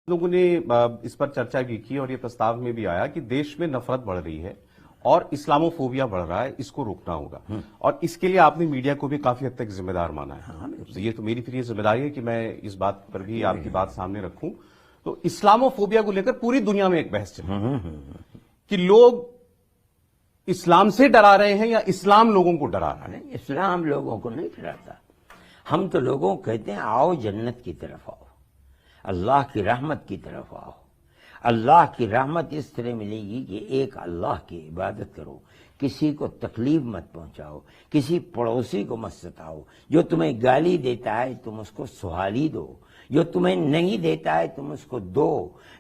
لوگوں نے اس پر چرچا بھی کی اور یہ پرستاو میں بھی آیا کہ دیش میں نفرت بڑھ رہی ہے اور اسلامو فوبیا بڑھ رہا ہے، اس کو روکنا ہوگا اور اس کے لیے آپ نے میڈیا کو بھی کافی حد تک ذمہ دار مانا ہے۔ یہ تو میری پھر یہ ذمہ داری ہے کہ میں اس بات پر بھی آپ کی بات سامنے رکھوں۔ تو اسلامو فوبیا کو لے کر پوری دنیا میں ایک بحث چل رہی ہے کہ لوگ اسلام سے ڈرا رہے ہیں یا اسلام لوگوں کو ڈرا رہا ہے۔ اسلام لوگوں کو نہیں ڈراتا، ہم تو لوگوں کو کہتے ہیں آؤ جنت کی طرف آؤ، اللہ کی رحمت کی طرف آؤ۔ اللہ کی رحمت اس طرح ملے گی کہ ایک اللہ کی عبادت کرو، کسی کو تکلیف مت پہنچاؤ، کسی پڑوسی کو مت ستاؤ، جو تمہیں گالی دیتا ہے تم اس کو سہالی دو، جو تمہیں نہیں دیتا ہے تم اس کو دو،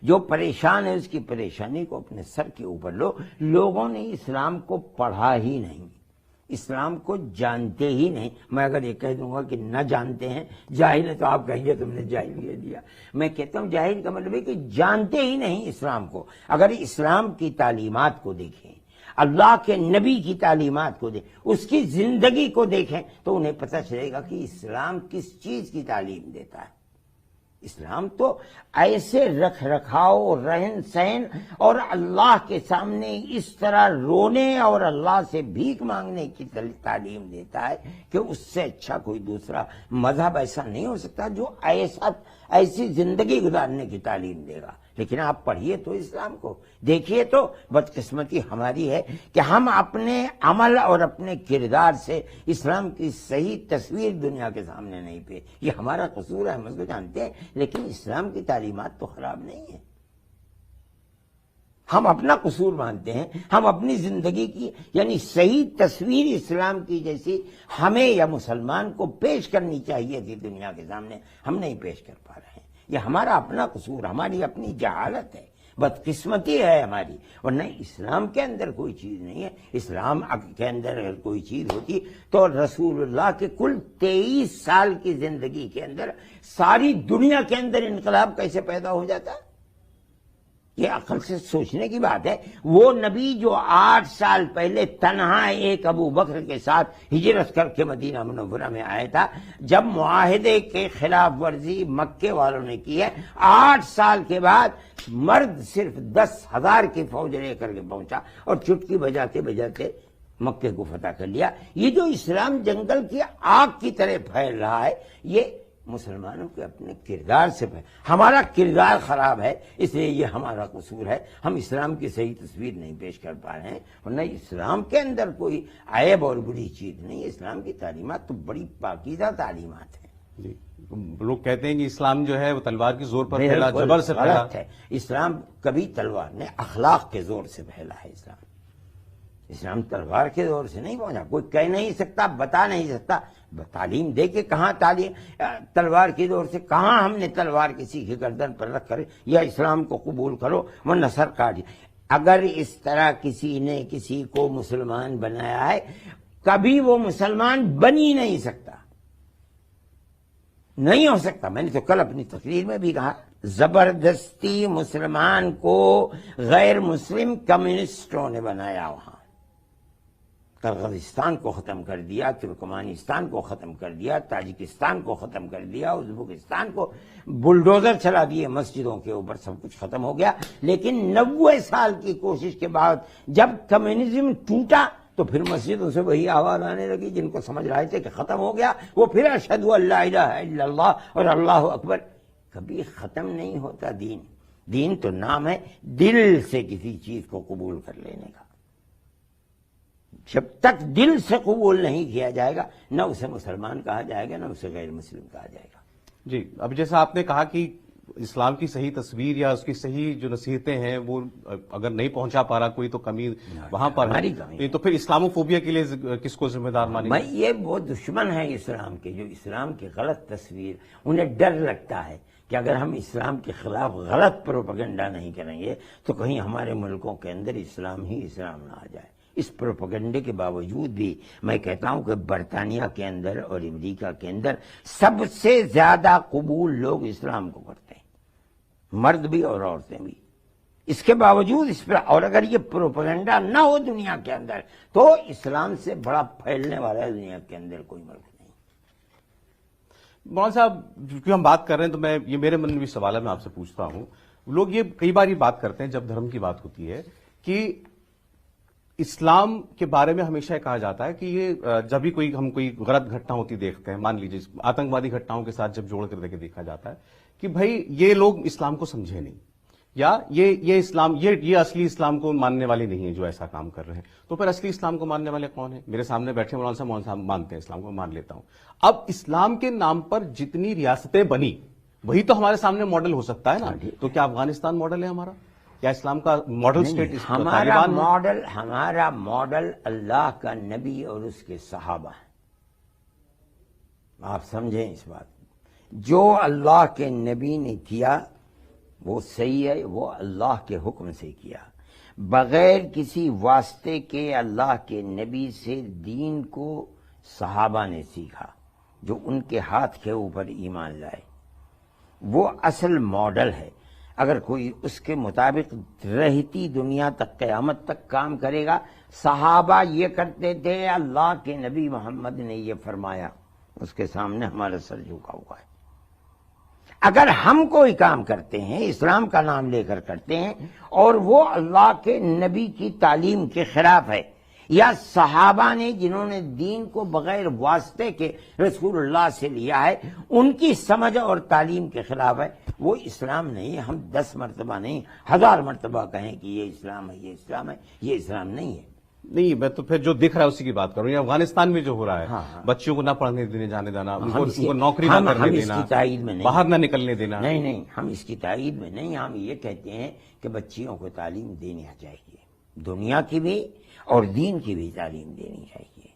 جو پریشان ہے اس کی پریشانی کو اپنے سر کے اوپر لو۔ لوگوں نے اسلام کو پڑھا ہی نہیں، اسلام کو جانتے ہی نہیں۔ میں اگر یہ کہہ دوں گا کہ نہ جانتے ہیں، جاہل ہے، تو آپ کہیں گے تم نے جاہل کہہ دیا۔ میں کہتا ہوں جاہل کا مطلب ہے کہ جانتے ہی نہیں اسلام کو۔ اگر اسلام کی تعلیمات کو دیکھیں، اللہ کے نبی کی تعلیمات کو دیکھیں، اس کی زندگی کو دیکھیں، تو انہیں پتہ چلے گا کہ اسلام کس چیز کی تعلیم دیتا ہے۔ اسلام تو ایسے رکھ رکھاؤ، رہن سہن اور اللہ کے سامنے اس طرح رونے اور اللہ سے بھیک مانگنے کی تعلیم دیتا ہے کہ اس سے اچھا کوئی دوسرا مذہب ایسا نہیں ہو سکتا جو ایسی زندگی گزارنے کی تعلیم دے گا۔ لیکن آپ پڑھیے تو اسلام کو، دیکھیے تو بدقسمتی ہماری ہے کہ ہم اپنے عمل اور اپنے کردار سے اسلام کی صحیح تصویر دنیا کے سامنے نہیں پہ۔ یہ ہمارا قصور ہے، ہم اس کو جانتے ہیں، لیکن اسلام کی تعلیمات تو خراب نہیں ہیں۔ ہم اپنا قصور مانتے ہیں، ہم اپنی زندگی کی یعنی صحیح تصویر اسلام کی جیسی ہمیں یا مسلمان کو پیش کرنی چاہیے تھی دنیا کے سامنے، ہم نہیں پیش کر پا رہے ہیں۔ یہ ہمارا اپنا قصور، ہماری اپنی جہالت ہے، بدقسمتی ہے ہماری۔ ورنہ اسلام کے اندر کوئی چیز نہیں ہے۔ اسلام کے اندر اگر کوئی چیز ہوتی تو رسول اللہ کے کل 23 سال کی زندگی کے اندر ساری دنیا کے اندر انقلاب کیسے پیدا ہو جاتا؟ یہ عقل سے سوچنے کی بات ہے۔ وہ نبی جو 8 سال پہلے تنہا ایک ابو بکر کے ساتھ ہجرت کر کے مدینہ منورہ میں آیا تھا، جب معاہدے کے خلاف ورزی مکے والوں نے کی ہے، 8 سال کے بعد مرد صرف 10,000 کی فوج لے کر کے پہنچا اور چٹکی بجاتے بجاتے مکے کو فتح کر لیا۔ یہ جو اسلام جنگل کی آگ کی طرح پھیل رہا ہے، یہ مسلمانوں کے اپنے کردار سے ہمارا کردار خراب ہے، اس لیے یہ ہمارا قصور ہے۔ ہم اسلام کی صحیح تصویر نہیں پیش کر پا رہے ہیں، ورنہ اسلام کے اندر کوئی عیب اور بری چیز نہیں۔ اسلام کی تعلیمات تو بڑی پاکیزہ تعلیمات ہیں۔ جی، لوگ کہتے ہیں کہ اسلام جو ہے وہ تلوار کے زور پر پھیلا، جبر سے پھیلا ہے۔ اسلام کبھی تلوار نے اخلاق کے زور سے پھیلا ہے۔ اسلام تلوار کے زور سے نہیں پہنچا، کوئی کہہ نہیں سکتا، بتا نہیں سکتا۔ تعلیم دے کے کہاں تعلیم تلوار کی زور سے، کہاں ہم نے تلوار کسی کی گردن پر رکھ کر یا اسلام کو قبول کرو ورنہ سر کاٹ دیا۔ اگر اس طرح کسی نے کسی کو مسلمان بنایا ہے، کبھی وہ مسلمان بن ہی نہیں سکتا، نہیں ہو سکتا۔ میں نے تو کل اپنی تقریر میں بھی کہا، زبردستی مسلمان کو غیر مسلم کمیونسٹوں نے بنایا۔ وہاں قرغیزستان کو ختم کر دیا، ترکمانستان کو ختم کر دیا، تاجکستان کو ختم کر دیا، ازبکستان کو بلڈوزر چلا دیے، مسجدوں کے اوپر سب کچھ ختم ہو گیا۔ لیکن 90 سال کی کوشش کے بعد جب کمیونزم ٹوٹا تو پھر مسجدوں سے وہی آواز آنے لگی جن کو سمجھ رہے تھے کہ ختم ہو گیا، وہ پھر اشہد ان لا الہ الا اللہ اور اللہ اکبر۔ کبھی ختم نہیں ہوتا دین۔ دین تو نام ہے دل سے کسی چیز کو قبول کر لینے کا۔ جب تک دل سے قبول نہیں کیا جائے گا، نہ اسے مسلمان کہا جائے گا، نہ اسے غیر مسلم کہا جائے گا۔ جی، اب جیسا آپ نے کہا کہ اسلام کی صحیح تصویر یا اس کی صحیح جو نصیحتیں ہیں وہ اگر نہیں پہنچا پا رہا کوئی تو کمی وہاں پر ہے، تو پھر اسلامو فوبیا کے لیے کس کو ذمہ دار مانیں گے؟ یہ وہ دشمن ہے اسلام کے، جو اسلام کی غلط تصویر، انہیں ڈر لگتا ہے کہ اگر ہم اسلام کے خلاف غلط پروپیگنڈا نہیں کریں گے تو کہیں ہمارے ملکوں کے اندر اسلام ہی اسلام نہ آ جائے۔ اس پروپیگنڈے کے باوجود بھی میں کہتا ہوں کہ برطانیہ کے اندر اور امریکہ کے اندر سب سے زیادہ قبول لوگ اسلام کو کرتے ہیں، مرد بھی اور عورتیں بھی۔ اس کے باوجود اس پر، اور اگر یہ پروپیگنڈا نہ ہو دنیا کے اندر تو اسلام سے بڑا پھیلنے والا ہے دنیا کے اندر کوئی ملک نہیں۔ مولانا صاحب کیونکہ ہم بات کر رہے ہیں تو یہ میرے من میں بھی سوال ہے، میں آپ سے پوچھتا ہوں. لوگ یہ کئی بار یہ بات کرتے ہیں جب دھرم کی بات ہوتی ہے کہ اسلام کے بارے میں ہمیشہ کہا جاتا ہے کہ یہ جب بھی ہم کوئی غلط گھٹنا ہوتی دیکھتے ہیں، مان لیجیے آتنکوادی گھٹناؤں کے ساتھ جب جوڑ کر دیکھا جاتا ہے کہ بھائی یہ لوگ اسلام کو سمجھے نہیں، یا یہ اسلام یہ اصلی اسلام کو ماننے والے نہیں ہیں جو ایسا کام کر رہے ہیں. تو پھر اصلی اسلام کو ماننے والے کون ہیں؟ میرے سامنے بیٹھے مولانا صاحب مانتے ہیں اسلام کو، مان لیتا ہوں. اب اسلام کے نام پر جتنی ریاستیں بنی وہی تو ہمارے سامنے ماڈل ہو سکتا ہے نا. تو کیا افغانستان ماڈل ہے ہمارا؟ کیا اسلام کا ماڈل اسٹیٹ ہمارا ماڈل اللہ کا نبی اور اس کے صحابہ ہیں. آپ سمجھیں اس بات. جو اللہ کے نبی نے کیا وہ صحیح ہے، وہ اللہ کے حکم سے کیا، بغیر کسی واسطے کے اللہ کے نبی سے دین کو صحابہ نے سیکھا جو ان کے ہاتھ کے اوپر ایمان لائے. وہ اصل ماڈل ہے. اگر کوئی اس کے مطابق رہتی دنیا تک قیامت تک کام کرے گا، صحابہ یہ کرتے تھے، اللہ کے نبی محمد نے یہ فرمایا، اس کے سامنے ہمارا سر جھکا ہوا ہے. اگر ہم کوئی کام کرتے ہیں اسلام کا نام لے کر کرتے ہیں اور وہ اللہ کے نبی کی تعلیم کے خلاف ہے، یا صحابہ نے جنہوں نے دین کو بغیر واسطے کے رسول اللہ سے لیا ہے ان کی سمجھ اور تعلیم کے خلاف ہے، وہ اسلام نہیں ہے. ہم 10 مرتبہ نہیں 1000 مرتبہ کہیں کہ یہ اسلام ہے، یہ اسلام ہے، یہ اسلام نہیں ہے. نہیں، میں تو پھر جو دکھ رہا ہے اسی کی بات کروں. یہ افغانستان میں جو ہو رہا ہے، بچیوں کو نہ پڑھنے دینے جانے دینا، ان کو نوکری نہ کرنے دینا، باہر نہ نکلنے دینا. نہیں، ہم اس کی تائید میں نہیں. ہم یہ کہتے ہیں کہ بچیوں کو تعلیم دینی چاہیے، دنیا کی بھی اور دین کی بھی تعلیم دینی چاہیے.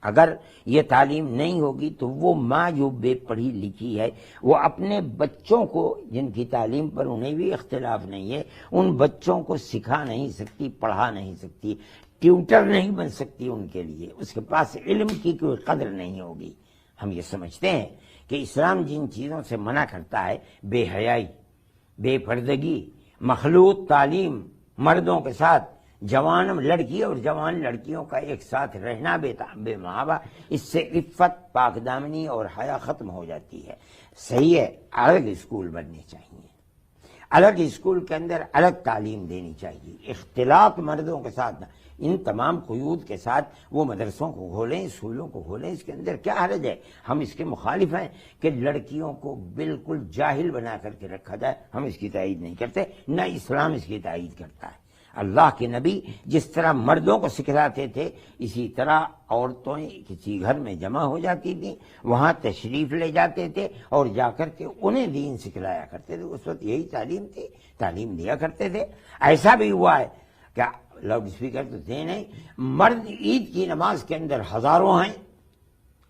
اگر یہ تعلیم نہیں ہوگی تو وہ ماں جو بے پڑھی لکھی ہے وہ اپنے بچوں کو، جن کی تعلیم پر انہیں بھی اختلاف نہیں ہے، ان بچوں کو سکھا نہیں سکتی، پڑھا نہیں سکتی، ٹیوٹر نہیں بن سکتی ان کے لیے. اس کے پاس علم کی کوئی قدر نہیں ہوگی. ہم یہ سمجھتے ہیں کہ اسلام جن چیزوں سے منع کرتا ہے، بے حیائی، بے پردگی، مخلوط تعلیم، مردوں کے ساتھ جوان لڑکی اور جوان لڑکیوں کا ایک ساتھ رہنا بے محابہ، اس سے عفت، پاک دامنی اور حیا ختم ہو جاتی ہے. صحیح ہے، الگ اسکول بننے چاہیے، الگ اسکول کے اندر الگ تعلیم دینی چاہیے، اختلاط مردوں کے ساتھ، ان تمام قیود کے ساتھ وہ مدرسوں کو کھولیں، اسکولوں کو کھولیں. اس کے اندر کیا حرج ہے؟ ہم اس کے مخالف ہیں کہ لڑکیوں کو بالکل جاہل بنا کر کے رکھا جائے. ہم اس کی تائید نہیں کرتے، نہ اسلام اس کی تائید کرتا ہے. اللہ کے نبی جس طرح مردوں کو سکھلاتے تھے اسی طرح عورتیں کسی گھر میں جمع ہو جاتی تھیں، وہاں تشریف لے جاتے تھے اور جا کر کے انہیں دین سکھلایا کرتے تھے. اس وقت یہی تعلیم تھی، تعلیم دیا کرتے تھے. ایسا بھی ہوا ہے کہ لاؤڈ اسپیکر تو تھے نہیں، مرد عید کی نماز کے اندر ہزاروں ہیں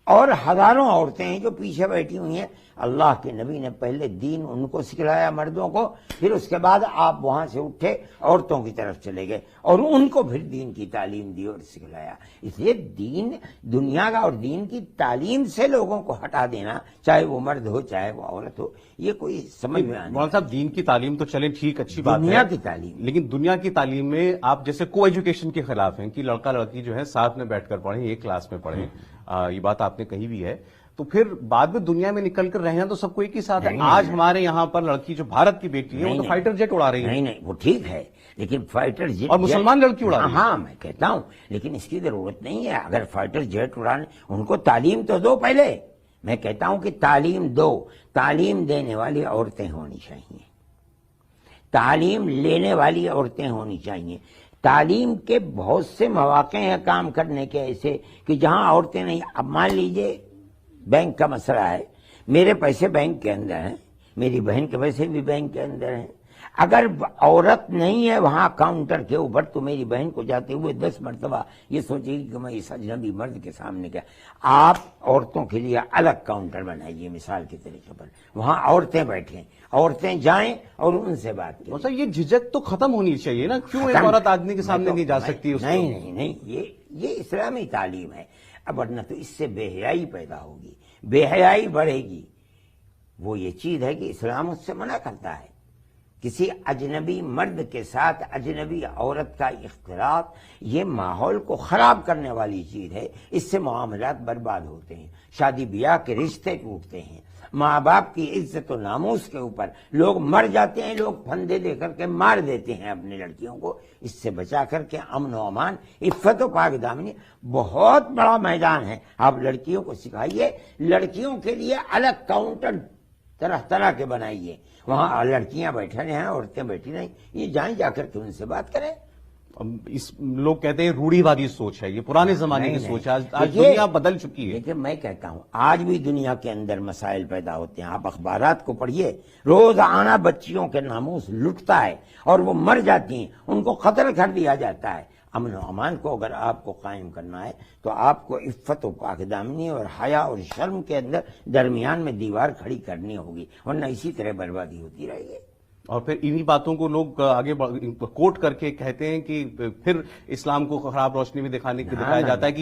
اور ہزاروں عورتیں ہیں جو پیچھے بیٹھی ہوئی ہیں. اللہ کے نبی نے پہلے دین ان کو سکھلایا مردوں کو، پھر اس کے بعد آپ وہاں سے اٹھے عورتوں کی طرف چلے گئے اور ان کو پھر دین کی تعلیم دی اور سکھلایا. اس لیے دین دنیا کا اور دین کی تعلیم سے لوگوں کو ہٹا دینا، چاہے وہ مرد ہو چاہے وہ عورت ہو، یہ کوئی سمجھ میں آنے. مولانا صاحب دین کی تعلیم تو چلیں ٹھیک، اچھی بات ہے، دنیا کی تعلیم، لیکن دنیا کی تعلیم میں آپ جیسے کو ایجوکیشن کے خلاف ہیں کہ لڑکا لڑکی جو ہے ساتھ میں بیٹھ کر پڑھیں، ایک کلاس میں پڑھیں. یہ بات آپ نے کہی بھی ہے. تو پھر بعد میں دنیا میں نکل کر رہنا تو سب کو ایک ہی ساتھ ہے. آج ہمارے یہاں پر لڑکی جو بھارت کی بیٹی ہے وہ تو فائٹر جیٹ اڑا رہی ہے. نہیں، وہ ٹھیک ہے، لیکن فائٹر جیٹ اور مسلمان لڑکی اڑا رہی ہے. ہاں میں کہتا ہوں، لیکن اس کی ضرورت نہیں ہے. اگر فائٹر جیٹ اڑانے، ان کو تعلیم تو دو پہلے. میں کہتا ہوں کہ تعلیم دو، تعلیم دینے والی عورتیں ہونی چاہیے، تعلیم لینے والی عورتیں ہونی چاہیے. تعلیم کے بہت سے مواقع ہیں کام کرنے کے ایسے کہ جہاں عورتیں نہیں. اب مان لیجئے بینک کا مسئلہ ہے، میرے پیسے بینک کے اندر ہیں، میری بہن کے پیسے بھی بینک کے اندر ہیں. اگر عورت نہیں ہے وہاں کاؤنٹر کے اوپر تو میری بہن کو جاتے ہوئے 10 مرتبہ یہ سوچے گی کہ میں اس اجنبی مرد کے سامنے کیا. آپ عورتوں کے لیے الگ کاؤنٹر بنائیے مثال کے طریقے پر، وہاں عورتیں بیٹھیں، عورتیں جائیں اور ان سے بات کریں. مطلب یہ جھجک تو ختم ہونی چاہیے نا، کیوں ایک عورت آدمی کے سامنے نہیں جا سکتی؟ نہیں، یہ اسلامی تعلیم ہے. اب ورنہ تو اس سے بے حیائی پیدا ہوگی، بے حیائی بڑھے گی. وہ یہ چیز ہے کہ اسلام اس سے منع کرتا ہے کسی اجنبی مرد کے ساتھ اجنبی عورت کا اختلاط یہ ماحول کو خراب کرنے والی چیز ہے. اس سے معاملات برباد ہوتے ہیں، شادی بیاہ کے رشتے ٹوٹتے ہیں، ماں باپ کی عزت و ناموس کے اوپر لوگ مر جاتے ہیں، لوگ پھندے دے کر کے مار دیتے ہیں اپنی لڑکیوں کو. اس سے بچا کر کے امن و امان، عفت و پاک دامنی بہت بڑا میدان ہے. آپ لڑکیوں کو سکھائیے، لڑکیوں کے لیے الگ کاؤنٹر طرح طرح کے بنائیے، وہاں لڑکیاں بیٹھے رہیں، عورتیں بیٹھی رہیں، یہ جائیں جا کر کے ان سے بات کریں. اس لوگ کہتے ہیں روڑی وادی سوچ ہے، یہ پرانے زمانے کی نہیں، سوچ ہے. آج دیکھیے، دنیا بدل چکی ہے. دیکھیے میں کہتا ہوں آج بھی دنیا کے اندر مسائل پیدا ہوتے ہیں. آپ اخبارات کو پڑھیے، روزانہ بچیوں کے ناموس لٹتا ہے اور وہ مر جاتی ہیں، ان کو قتل کر دیا جاتا ہے. امن و امان کو اگر آپ کو قائم کرنا ہے تو آپ کو عفت و پاک دامنی اور حیا اور شرم کے اندر درمیان میں دیوار کھڑی کرنی ہوگی، ورنہ اسی طرح بربادی ہوتی رہے گی. اور پھر انہی باتوں کو لوگ آگے کوٹ کر کے کہتے ہیں کہ پھر اسلام کو خراب روشنی میں دکھایا جاتا ہے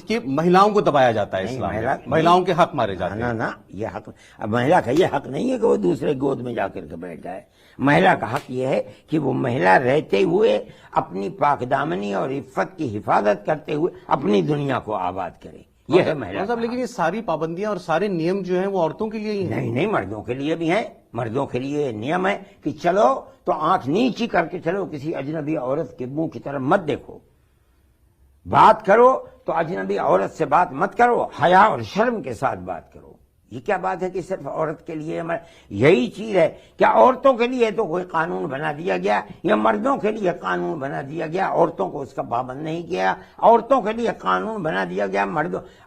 کہ مہیلاؤں کو دبایا جاتا ہے. اسلام میں مہیلاؤں کے حق مارے جاتے ہیں. نا یہ حق، مہیلا کا یہ حق نہیں ہے کہ وہ دوسرے گود میں جا کر کے بیٹھ جائے. مہیلا کا حق یہ ہے کہ وہ مہیلا رہتے ہوئے اپنی پاک دامنی اور عفت کی حفاظت کرتے ہوئے اپنی دنیا کو آباد کرے. یہ ہے مہیلا صاحب. لیکن یہ ساری پابندیاں اور سارے نیم جو ہیں وہ عورتوں کے لیے ہی ہیں. نہیں، مردوں کے لیے بھی ہیں. مردوں کے لیے نیم ہے کہ چلو تو آنکھ نیچی کر کے چلو، کسی اجنبی عورت کے منہ کی طرف مت دیکھو، بات کرو تو اجنبی عورت سے بات مت کرو، حیا اور شرم کے ساتھ بات کرو. یہ کیا بات ہے کہ صرف عورت کے لیے؟ یہی چیز ہے. کیا عورتوں کے لیے تو کوئی قانون بنا دیا گیا یا مردوں کے لیے قانون بنا دیا گیا؟ عورتوں کو اس کا پابند نہیں کیا. عورتوں کے لیے قانون بنا دیا گیا،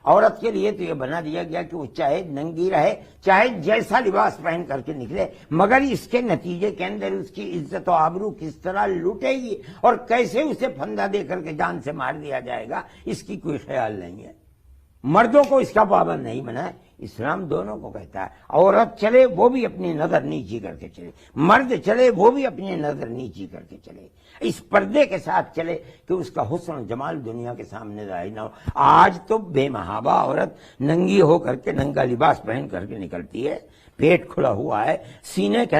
عورت کے لیے تو یہ بنا دیا گیا کہ وہ چاہے ننگی رہے، چاہے جیسا لباس پہن کر کے نکلے، مگر اس کے نتیجے کے اندر اس کی عزت و آبرو کس طرح لوٹے گی اور کیسے اسے پھندا دے کر کے جان سے مار دیا جائے گا، اس کی کوئی خیال نہیں ہے. مردوں کو اس کا پابند نہیں بنا ہے. اسلام دونوں کو کہتا ہے عورت چلے وہ بھی اپنی نظر نیچی کر کے چلے، مرد چلے وہ بھی اپنی نظر نیچی کر کے چلے، اس پردے کے ساتھ چلے کہ اس کا حسن و جمال دنیا کے سامنے ظاہر نہ ہو. آج تو بے محابہ عورت ننگی ہو کر کے، ننگا لباس پہن کر کے نکلتی ہے، پیٹ کھلا ہوا ہے، سینے کے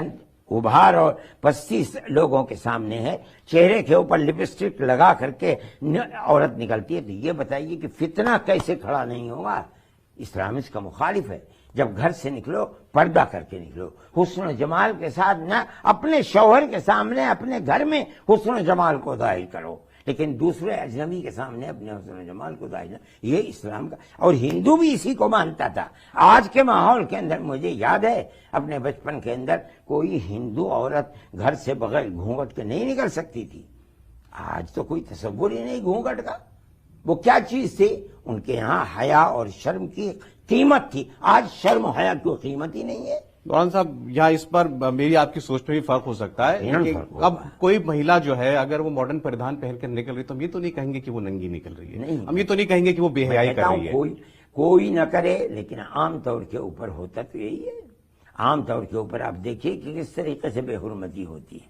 ابھار اور پستی لوگوں کے سامنے ہے، چہرے کے اوپر لپسٹک لگا کر کے عورت نکلتی ہے. تو یہ بتائیے کہ فتنہ کیسے کھڑا نہیں ہوگا؟ اسلام اس کا مخالف ہے. جب گھر سے نکلو پردہ کر کے نکلو، حسن و جمال کے ساتھ، نہ اپنے شوہر کے سامنے اپنے گھر میں حسن و جمال کو ظاہر کرو، لیکن دوسرے اجنبی کے سامنے اپنے حسن و جمال کو ظاہر. یہ اسلام کا، اور ہندو بھی اسی کو مانتا تھا. آج کے ماحول کے اندر مجھے یاد ہے اپنے بچپن کے اندر کوئی ہندو عورت گھر سے بغیر گھونگھٹ کے نہیں نکل سکتی تھی. آج تو کوئی تصور ہی نہیں گھونگھٹ کا. وہ کیا چیز تھی؟ ان کے ہاں حیا اور شرم کی قیمت تھی. آج شرم و حیا کی قیمت ہی نہیں ہے. مولانا صاحب، یہاں اس پر میری آپ کی سوچ میں بھی فرق ہو سکتا ہے. اب کوئی مہیلا جو ہے اگر وہ ماڈرن پردھان پہن کر نکل رہی ہے تو ہم یہ تو نہیں کہیں گے کہ وہ ننگی نکل رہی ہے، ہم یہ تو نہیں کہیں گے کہ وہ بے حیائی کر رہی ہے. کوئی نہ کرے، لیکن عام طور کے اوپر ہوتا تو یہی ہے. عام طور کے اوپر آپ دیکھیے کہ کس طریقے سے بے حرمتی ہوتی ہے.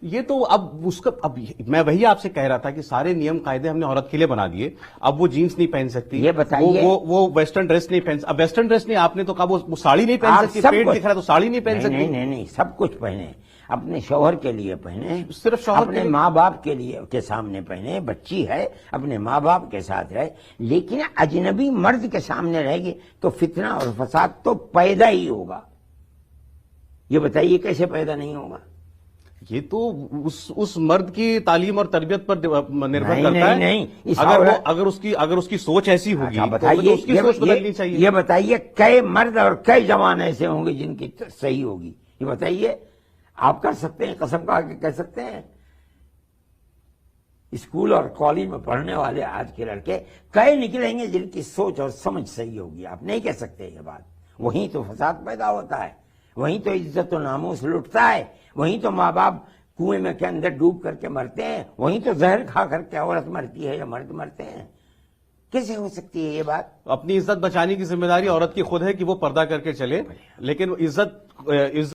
یہ تو اب اس کا، اب میں وہی آپ سے کہہ رہا تھا کہ سارے نیم قاعدے ہم نے عورت کے لیے بنا دیے. اب وہ جینس نہیں پہن سکتی، یہ بتائیے، وہ ویسٹرن ڈریس نہیں پہن سکتی. اب ویسٹرن ڈریس نہیں، آپ نے تو کہا وہ ساڑی نہیں پہن سکتی، پیٹ دکھ رہا ہے تو ساڑی نہیں پہن سکتی. نہیں، سب کچھ پہنے. اپنے شوہر کے لیے پہنے، صرف شوہر اپنے ماں باپ کے لیے کے سامنے پہنے. بچی ہے اپنے ماں باپ کے ساتھ رہے، لیکن اجنبی مرد کے سامنے رہے گی تو فتنہ اور فساد تو پیدا ہی ہوگا. یہ بتائیے کیسے پیدا نہیں ہوگا؟ یہ تو اس مرد کی تعلیم اور تربیت پر نربھر کرتا ہے. نہیں، اگر اس کی سوچ ایسی ہوگی بتائیے، اس کی سوچ بدلنی چاہیے. یہ بتائیے کئی مرد اور کئی جوان ایسے ہوں گے جن کی صحیح ہوگی؟ یہ بتائیے. آپ کر سکتے ہیں، قسم کھا کے کہہ سکتے ہیں؟ اسکول اور کالج میں پڑھنے والے آج کے لڑکے کئی نکلیں گے جن کی سوچ اور سمجھ صحیح ہوگی؟ آپ نہیں کہہ سکتے یہ بات. وہیں تو فساد پیدا ہوتا ہے، وہیں تو عزت و ناموس لٹتا ہے، وہیں تو ماں باپ کنویں میں کے اندر ڈوب کر کے مرتے ہیں، وہیں تو زہر کھا کر کے عورت مرتی ہے یا مرد مرتے ہیں. کیسے ہو سکتی ہے یہ بات؟ اپنی عزت بچانے کی ذمہ داری عورت کی خود ہے کہ وہ پردہ کر کے چلے، لیکن عزت